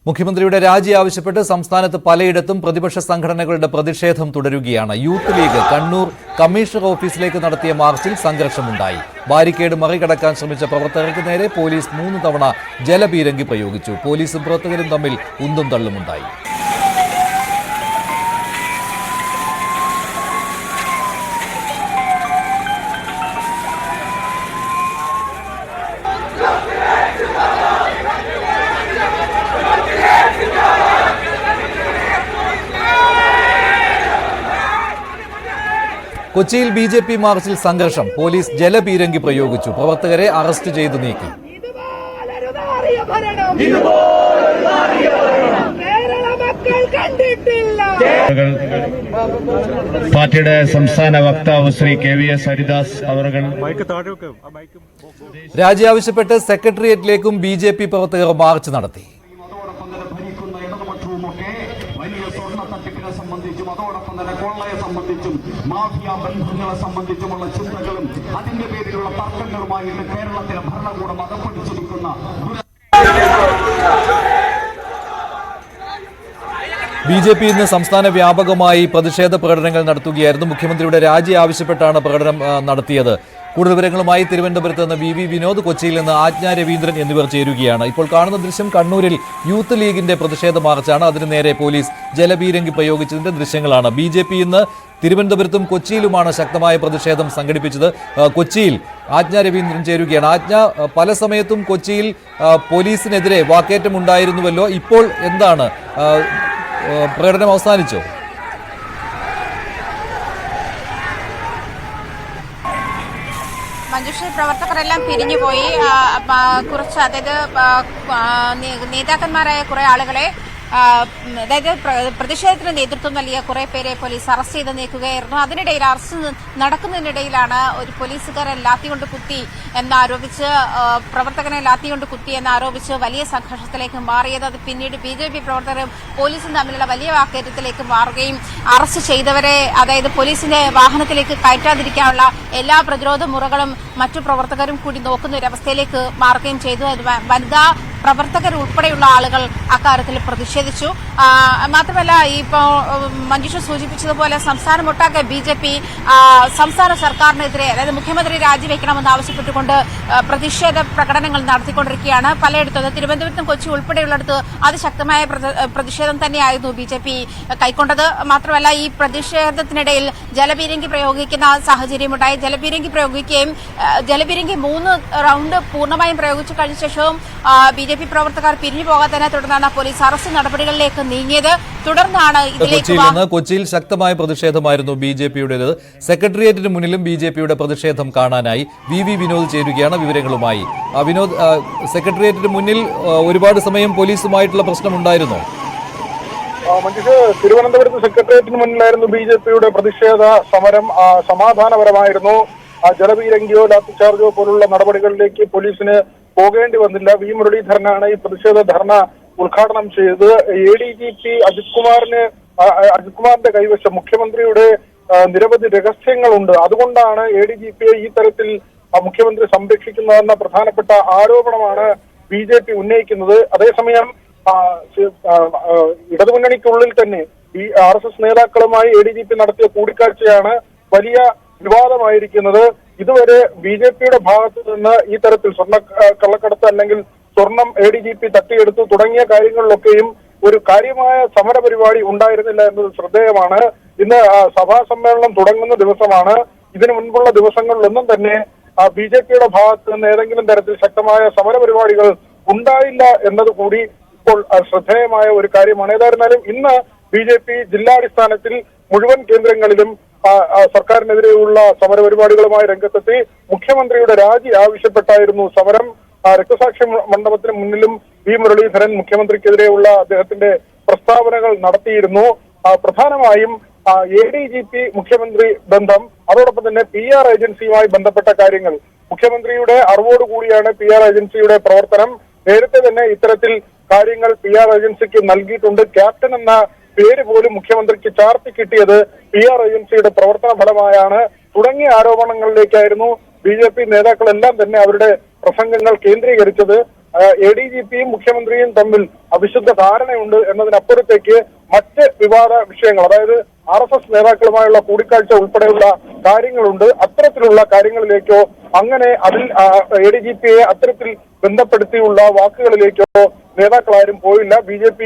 മുഖ്യമന്ത്രിയുടെ രാജി ആവശ്യപ്പെട്ട് സംസ്ഥാനത്ത് പലയിടത്തും പ്രതിപക്ഷ സംഘടനകളുടെ പ്രതിഷേധം തുടരുകയാണ്. യൂത്ത് ലീഗ് കണ്ണൂർ കമ്മീഷണർ ഓഫീസിലേക്ക് നടത്തിയ മാർച്ചിൽ സംഘർഷമുണ്ടായി. ബാരിക്കേഡ് മറികടക്കാൻ ശ്രമിച്ച പ്രവർത്തകർക്ക് നേരെ പോലീസ് 3 തവണ ജലപീരങ്കി പ്രയോഗിച്ചു. പോലീസും പ്രവർത്തകരും തമ്മിൽ ഉന്തും തള്ളുമുണ്ടായി. കൊച്ചിയിൽ ബി.ജെ.പി. മാർച്ചിൽ സംഘർഷം. പോലീസ് ജലപീരങ്കി പ്രയോഗിച്ചു. പ്രവർത്തകരെ അറസ്റ്റ് ചെയ്തു നീക്കി. പാർട്ടിയുടെ സംസ്ഥാന വക്താവ് ശ്രീ KVS ഹരിദാസ് അവർ രാജി ആവശ്യപ്പെട്ട് സെക്രട്ടേറിയറ്റിലേക്കും ബി.ജെ.പി. പ്രവർത്തകർ മാർച്ച് നടത്തി. വലിയ സ്വർണ്ണ തട്ടിപ്പിനെ സംബന്ധിച്ചും അതോടൊപ്പം തന്നെ കൊള്ളയെ സംബന്ധിച്ചും മാഫിയ ബന്ധങ്ങളെ സംബന്ധിച്ചുമുള്ള ചിന്തകളും അതിന്റെ പേരിലുള്ള തർക്കങ്ങളുമായിട്ട് കേരളത്തിലെ ഭരണകൂടം അകപ്പെട്ടിരിക്കുന്ന ബി.ജെ.പി. ഇന്ന് സംസ്ഥാന വ്യാപകമായി പ്രതിഷേധ പ്രകടനങ്ങൾ നടത്തുകയായിരുന്നു. മുഖ്യമന്ത്രിയുടെ രാജി ആവശ്യപ്പെട്ടാണ് പ്രകടനം നടത്തിയത്. കൂടുതൽ വിവരങ്ങളുമായി തിരുവനന്തപുരത്ത് നിന്ന് വി വിനോദ്, കൊച്ചിയിൽ നിന്ന് ആജ്ഞ രവീന്ദ്രൻ എന്നിവർ ചേരുകയാണ്. ഇപ്പോൾ കാണുന്ന ദൃശ്യം കണ്ണൂരിൽ യൂത്ത് ലീഗിന്റെ പ്രതിഷേധ മാർച്ചാണ്. അതിന് നേരെ പോലീസ് ജലപീരങ്കി പ്രയോഗിച്ചതിന്റെ ദൃശ്യങ്ങളാണ്. ബി.ജെ.പി. ഇന്ന് തിരുവനന്തപുരത്തും കൊച്ചിയിലുമാണ് ശക്തമായ പ്രതിഷേധം സംഘടിപ്പിച്ചത്. കൊച്ചിയിൽ ആജ്ഞ രവീന്ദ്രൻ ചേരുകയാണ്. ആജ്ഞ, പല സമയത്തും കൊച്ചിയിൽ പോലീസിനെതിരെ വാക്കേറ്റം ഉണ്ടായിരുന്നുവല്ലോ, ഇപ്പോൾ എന്താണ്, പ്രകടനം അവസാനിച്ചോ? മഞ്ജുഷ, പ്രവർത്തകരെല്ലാം പിരിഞ്ഞുപോയി. കുറച്ച്, അതായത് നേതാക്കന്മാരായ കുറെ ആളുകളെ, അതായത് പ്രതിഷേധത്തിന് നേതൃത്വം നൽകിയ കുറെ പേരെ പോലീസ് അറസ്റ്റ് ചെയ്ത് നീക്കുകയായിരുന്നു. അതിനിടയിൽ, അറസ്റ്റ് നടക്കുന്നതിനിടയിലാണ് ഒരു പോലീസുകാരൻ ലാത്തികൊണ്ട് കുത്തി എന്നാരോപിച്ച്, പ്രവർത്തകനെ ലാത്തികൊണ്ട് കുത്തി എന്നാരോപിച്ച് വലിയ സംഘർഷത്തിലേക്ക് മാറിയത്. അത് പിന്നീട് ബി.ജെ.പി. പ്രവർത്തകരും പോലീസും തമ്മിലുള്ള വലിയ വാക്കേറ്റത്തിലേക്ക് മാറുകയും അറസ്റ്റ് ചെയ്തവരെ, അതായത് പോലീസിന്റെ വാഹനത്തിലേക്ക് കയറ്റാതിരിക്കാനുള്ള എല്ലാ പ്രതിരോധ മുറകളും മറ്റു പ്രവർത്തകരും കൂടി നോക്കുന്ന ഒരു അവസ്ഥയിലേക്ക് മാറുകയും ചെയ്തു. വനിതാ പ്രവർത്തകർ ഉൾപ്പെടെയുള്ള ആളുകൾ അക്കാര്യത്തിൽ പ്രതിഷേധിച്ചു. മാത്രമല്ല, ഇപ്പോൾ മഞ്ജുഷ സൂചിപ്പിച്ചതുപോലെ സംസ്ഥാനമൊട്ടാകെ ബി.ജെ.പി. സംസ്ഥാന സർക്കാരിനെതിരെ, അതായത് മുഖ്യമന്ത്രി രാജിവെക്കണമെന്ന് ആവശ്യപ്പെട്ടുകൊണ്ട് പ്രതിഷേധ പ്രകടനങ്ങൾ നടത്തിക്കൊണ്ടിരിക്കുകയാണ്. പലയിടത്തും, തിരുവനന്തപുരത്തും കൊച്ചി ഉൾപ്പെടെയുള്ളിടത്ത് അതിശക്തമായ പ്രതിഷേധം തന്നെയായിരുന്നു ബി.ജെ.പി. കൈക്കൊണ്ടത്. മാത്രമല്ല, ഈ പ്രതിഷേധത്തിനിടയിൽ ജലപീരങ്കി പ്രയോഗിക്കുന്ന സാഹചര്യമുണ്ടായി. ജലപീരങ്കി പ്രയോഗിക്കുകയും ജലപീരങ്കി 3 റൌണ്ട് പൂർണ്ണമായും പ്രയോഗിച്ചു കഴിഞ്ഞ ശേഷവും ബി.ജെ.പി. പ്രവർത്തകർ പിരിഞ്ഞു പോകാത്തതിനെ തുടർന്നാണ് പോലീസ് അറസ്റ്റ് നടപടികളിലേക്ക് നീങ്ങിയത്. തുടർന്നാണ് കൊച്ചിയിൽ ശക്തമായ പ്രതിഷേധമായിരുന്നു ബി.ജെ.പിയുടേത്. സെക്രട്ടേറിയറ്റിന് മുന്നിലും ബി.ജെ.പിയുടെ പ്രതിഷേധം കാണാനായി വി വിനോദ് ചേരുകയാണ് വിവരങ്ങളുമായി. വിനോദ്, സെക്രട്ടേറിയറ്റിന് മുന്നിൽ ഒരുപാട് സമയം പോലീസുമായിട്ടുള്ള പ്രശ്നമുണ്ടായിരുന്നോ? മഞ്ജുഷ, തിരുവനന്തപുരത്ത് സെക്രട്ടേറിയറ്റിന് മുന്നിലായിരുന്നു ബി.ജെ.പിയുടെ പ്രതിഷേധ സമരം. സമാധാനപരമായിരുന്നു. ജലപീരങ്കിയോ ലാത്തിചാർജോ പോലുള്ള നടപടികളിലേക്ക് പോലീസിന് പോകേണ്ടി വന്നില്ല. വി മുരളീധരനാണ് ഈ പ്രതിഷേധ ധർണ ഉദ്ഘാടനം ചെയ്തത്. ADGP അജിത് കുമാറിന്റെ കൈവശം മുഖ്യമന്ത്രിയുടെ നിരവധി രഹസ്യങ്ങളുണ്ട്. അതുകൊണ്ടാണ് ADGPയെ ഈ തരത്തിൽ മുഖ്യമന്ത്രി സംരക്ഷിക്കുന്നതെന്ന പ്രധാനപ്പെട്ട ആരോപണമാണ് ബി.ജെ.പി. ഉന്നയിക്കുന്നത്. അതേസമയം ഇടതുമുന്നണിക്കുള്ളിൽ തന്നെ RSS നേതാക്കളുമായി ADGP നടത്തിയ കൂടിക്കാഴ്ചയാണ് വലിയ വിവാദമായിരിക്കുന്നത്. ഇതുവരെ ബി.ജെ.പിയുടെ ഭാഗത്ത് നിന്ന് ഈ തരത്തിൽ സ്വർണ്ണ കള്ളക്കടത്ത് അല്ലെങ്കിൽ സ്വർണം ADGP തട്ടിയെടുത്തു തുടങ്ങിയ കാര്യങ്ങളിലൊക്കെയും ഒരു കാര്യമായ സമരപരിപാടി ഉണ്ടായിരുന്നില്ല എന്നത് ശ്രദ്ധേയമാണ്. ഇന്ന് സഭാ സമ്മേളനം തുടങ്ങുന്ന ദിവസമാണ്. ഇതിനു മുൻപുള്ള ദിവസങ്ങളിലൊന്നും തന്നെ ബി.ജെ.പിയുടെ ഭാഗത്ത് നിന്ന് ഏതെങ്കിലും തരത്തിൽ ശക്തമായ സമരപരിപാടികൾ ഉണ്ടായില്ല എന്നതുകൂടി ഇപ്പോൾ ശ്രദ്ധേയമായ ഒരു കാര്യമാണ്. ഏതായിരുന്നാലും ഇന്ന് ബി.ജെ.പി. ജില്ലാടിസ്ഥാനത്തിൽ മുഴുവൻ കേന്ദ്രങ്ങളിലും സർക്കാരിനെതിരെയുള്ള സമരപരിപാടികളുമായി രംഗത്തെത്തി. മുഖ്യമന്ത്രിയുടെ രാജി ആവശ്യപ്പെട്ടായിരുന്നു സമരം. രക്തസാക്ഷി മണ്ഡപത്തിന് മുന്നിലും വി മുരളീധരൻ മുഖ്യമന്ത്രിക്കെതിരെയുള്ള അദ്ദേഹത്തിന്റെ പ്രസ്താവനകൾ നടത്തിയിരുന്നു. പ്രധാനമായും ADGP മുഖ്യമന്ത്രി ബന്ധം, അതോടൊപ്പം തന്നെ PR ഏജൻസിയുമായി ബന്ധപ്പെട്ട കാര്യങ്ങൾ. മുഖ്യമന്ത്രിയുടെ അറിവോടുകൂടിയാണ് PR ഏജൻസിയുടെ പ്രവർത്തനം. നേരത്തെ തന്നെ ഇത്തരത്തിൽ കാര്യങ്ങൾ PR ഏജൻസിക്ക് നൽകിയിട്ടുണ്ട്. ക്യാപ്റ്റൻ എന്ന പേര് പോലും മുഖ്യമന്ത്രിക്ക് ചാർത്തി കിട്ടിയത് PR ഏജൻസിയുടെ പ്രവർത്തന ഫലമായാണ്. തുടങ്ങിയ ആരോപണങ്ങളിലേക്കായിരുന്നു ബി.ജെ.പി. നേതാക്കളെല്ലാം തന്നെ അവരുടെ പ്രസംഗങ്ങൾ കേന്ദ്രീകരിച്ചത്. ADGPയും മുഖ്യമന്ത്രിയും തമ്മിൽ അവിശുദ്ധ ധാരണയുണ്ട് എന്നതിനപ്പുറത്തേക്ക് മറ്റ് വിവാദ വിഷയങ്ങൾ, അതായത് RSS നേതാക്കളുമായുള്ള കൂടിക്കാഴ്ച ഉൾപ്പെടെയുള്ള കാര്യങ്ങളുണ്ട്. അത്തരത്തിലുള്ള കാര്യങ്ങളിലേക്കോ അങ്ങനെ അതിൽ ADGPയെ അത്തരത്തിൽ ബന്ധപ്പെടുത്തിയുള്ള വാക്കുകളിലേക്കോ നേതാക്കളാരും പോയില്ല. BJP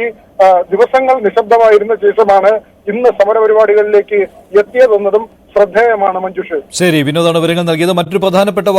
ദിവസങ്ങൾ നിശബ്ദമായിരുന്ന ശേഷമാണ് ഇന്ന് സമരപരിപാടികളിലേക്ക് എത്തിയതെന്നതും ശ്രദ്ധേയമാണ്. മഞ്ജുഷ്. ശരി, വിനോദാണ് വിവരങ്ങൾ നൽകിയത്. മറ്റൊരു പ്രധാനപ്പെട്ട